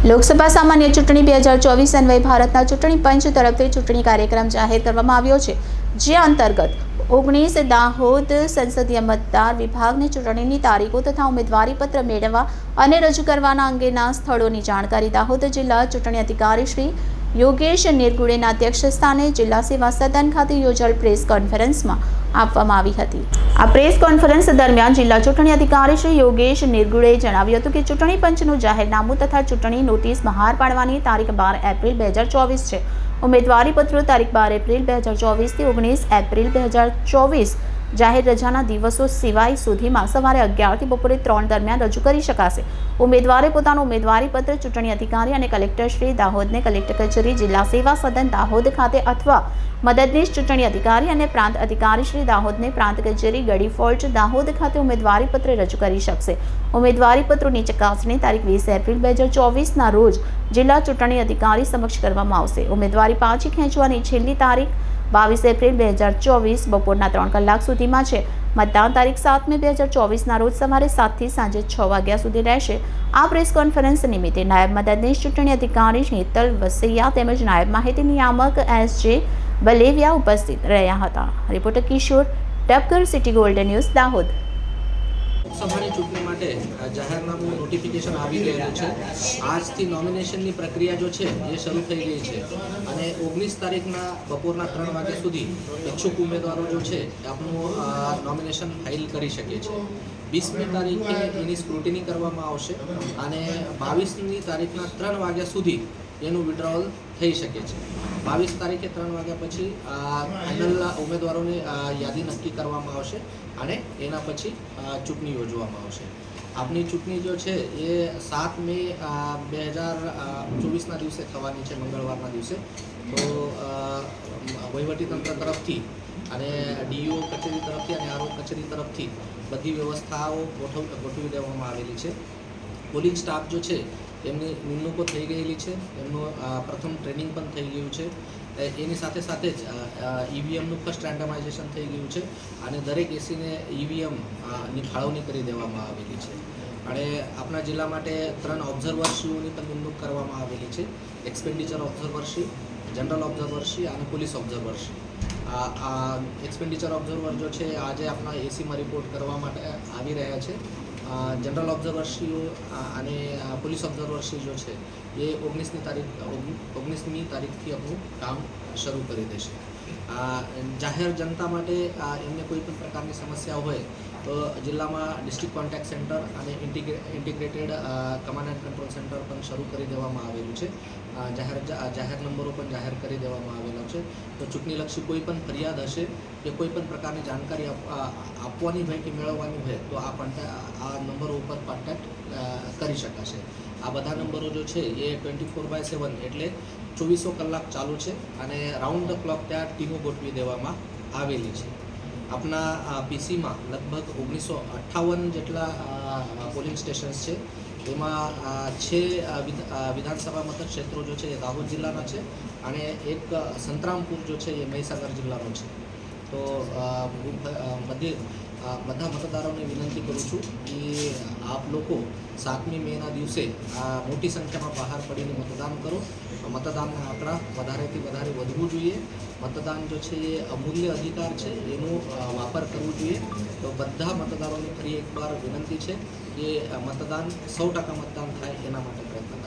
લોકસભા સામાન્ય ચૂંટણી 2024 અન્વયે ભારતના ચૂંટણી પંચ તરફથી ચૂંટણી કાર્યક્રમ જાહેર કરવામાં આવ્યો છે, જે અંતર્ગત 19 દાહોદ સંસદીય મતદાર વિભાગની ચૂંટણીની તારીખો તથા ઉમેદવારી પત્ર મેળવવા અને રજૂ કરવાના અંગેના સ્થળોની જાણકારી દાહોદ જિલ્લા ચૂંટણી અધિકારી શ્રી યોગેશ નિર્ગુડેના અધ્યક્ષસ્થાને જિલ્લા સેવા સદન ખાતે યોજાયેલ પ્રેસ કોન્ફરન્સમાં આપવામાં આવી હતી। આ પ્રેસ કોન્ફરન્સ દરમિયાન જિલ્લા ચૂંટણી અધિકારી શ્રી યોગેશ નિર્ગુડેએ જણાવ્યું હતું કે ચૂંટણી પંચનું જાહેરનામું તથા ચૂંટણી નોટિસ બહાર પાડવાની તારીખ 12 એપ્રિલ 2024 છે। ઉમેદવારી પત્રો તારીખ 12 એપ્રિલ 2024 થી 19 એપ્રિલ 2024 જાહેર રજાના દિવસો સિવાય સુધીમાં સવારે 11 થી બપોરે 3 દરમિયાન રજૂ કરી શકાશે। ઉમેદવારે પોતાનું ઉમેદવારી પત્ર ચૂંટણી અધિકારી અને કલેક્ટર શ્રી દાહોદને કલેક્ટર કચેરી જિલ્લા સેવા સદન દાહોદ ખાતે અથવા મદદનીશ ચૂંટણી અધિકારી અને પ્રાંત અધિકારી શ્રી દાહોદને પ્રાંત કચેરી ગડી ફોલ્ટ દાહોદ ખાતે ઉમેદવારી પત્ર રજૂ કરી શકશે। ઉમેદવારી પત્રોની ચકાસણી તારીખ 20 એપ્રિલ 2024ના રોજ જિલ્લા ચૂંટણી અધિકારી સમક્ષ કરવામાં આવશે। ઉમેદવારી પાછી ખેંચવાની છેલ્લી તારીખ 22 એપ્રિલ 2024 બપોરના 3 કલાક સુધીમાં છે। મતદાન તારીખ 7 મે 2024ના રોજ સવારે 7 થી સાંજે 6 વાગ્યા સુધી રહેશે। આ પ્રેસ કોન્ફરન્સ નિમિત્તે નાયબ મદદનીશ ચૂંટણી અધિકારી હેતલ વસૈયા તેમજ નાયબ માહિતી નિયામક એસ.જે. બલેવિયા ઉપસ્થિત રહ્યા હતા। રિપોર્ટર કિશોર ટપકર, સિટી ગોલ્ડન ન્યૂઝ, દાહોદ। લોકસભાની ચૂંટણી માટે જાહેરનામું નોટિફિકેશન આવી ગયેલું છે। આજથી નોમિનેશનની પ્રક્રિયા જો છે એ શરૂ થઈ ગઈ છે અને 19 તારીખના બપોરના 3 વાગ્યા સુધી ઈચ્છુક ઉમેદવારો જો છે આપનું નોમિનેશન ફાઇલ કરી શકે છે। 20મી તારીખે એની સ્ક્રુટિની કરવામાં આવશે અને 22મી તારીખના 3 વાગ્યા સુધી એનું વિડ્રોવલ થઈ શકે છે। 22 તારીખે 3 વાગ્યા પછી ફાઇનલ ઉમેદવારોની યાદી નક્કી કરવામાં આવશે અને એના પછી ચૂંટણી યોજવામાં આવશે। આપની ચૂંટણી જો છે એ 7 મે 2024ના દિવસે થવાની છે, મંગળવારના દિવસે। તો વહીવટીતંત્ર તરફથી અને ડીઈઓ કચેરી તરફથી અને આરોગ્ય કચેરી તરફથી બધી વ્યવસ્થાઓ ગોઠવી દેવામાં આવેલી છે। પોલિંગ સ્ટાફ જો છે એમની નિમણૂકો થઈ ગયેલી છે, એમનું પ્રથમ ટ્રેનિંગ પણ થઈ ગયું છે। એની સાથે સાથે જ ઈવીએમનું ફર્સ્ટ રેન્ડમાઇઝેશન થઈ ગયું છે અને દરેક એસીને ઈવીએમની ફાળવણી કરી દેવામાં આવેલી છે અને આપણા જિલ્લા માટે 3 ઓબ્ઝર્વરશ્રીઓની પણ નિમણૂક કરવામાં આવેલી છે। એક્સપેન્ડિચર ઓબ્ઝર્વરશ્રી, જનરલ ઓબ્ઝર્વરશ્રી અને પોલીસ ઓબ્ઝર્વરશ્રી। આ એક્સપેન્ડિચર ઓબ્ઝર્વર જો છે આજે આપણા એસીમાં રિપોર્ટ કરવા માટે આવી રહ્યા છે। જનરલ ઓબ્ઝર્વરશ્રીઓ અને પોલીસ ઓબ્ઝર્વરશ્રી જો છે એ 19મી તારીખથી આપણું કામ શરૂ કરી દેશે। જાહેર જનતા માટે એમને કોઈ પણ પ્રકારની સમસ્યા હોય તો જિલ્લામાં ડિસ્ટ્રિક્ટ કોન્ટેક્ટ સેન્ટર અને integrated command and control centre પણ શરૂ કરી દેવામાં આવેલું છે। જાહેર નંબરો પણ જાહેર કરી દેવામાં આવેલા છે। તો ચૂંટણીલક્ષી કોઈ પણ ફરિયાદ હશે કે કોઈ પણ પ્રકારની જાણકારી આપવાની હોય કે મેળવવાની હોય તો આ નંબરો ઉપર કોન્ટેક્ટ કરી શકાશે। આ બધા નંબરો જો છે એ 24/7 એટલે 24 કલાક ચાલુ છે અને રાઉન્ડ ધ ક્લોક ત્યાં ટીમો ગોઠવી દેવામાં આવેલી છે। આપણા પીસીમાં લગભગ 1958 જેટલા પોલિંગ સ્ટેશન્સ છે। એમાં 6 વિધાનસભા મતદાર ક્ષેત્રો જો છે એ દાહોદ જિલ્લાના છે અને એક સંતરામપુર જો છે એ મહીસાગર જિલ્લાનો છે। તો બધા મતદારોને વિનંતી કરું છું કે આપ લોકો 7મી મેના દિવસે મોટી સંખ્યામાં બહાર પડીને મતદાન કરો। મતદાનના આંકડા વધારેથી વધારે વધવું જોઈએ। મતદાન જો છે એ અમૂલ્ય અધિકાર છે, એનો વાપર કરવો જોઈએ। તો બધા મતદારોને ફરી એકવાર વિનંતી છે કે મતદાન 100% મતદાન થાય એના માટે પ્રયત્ન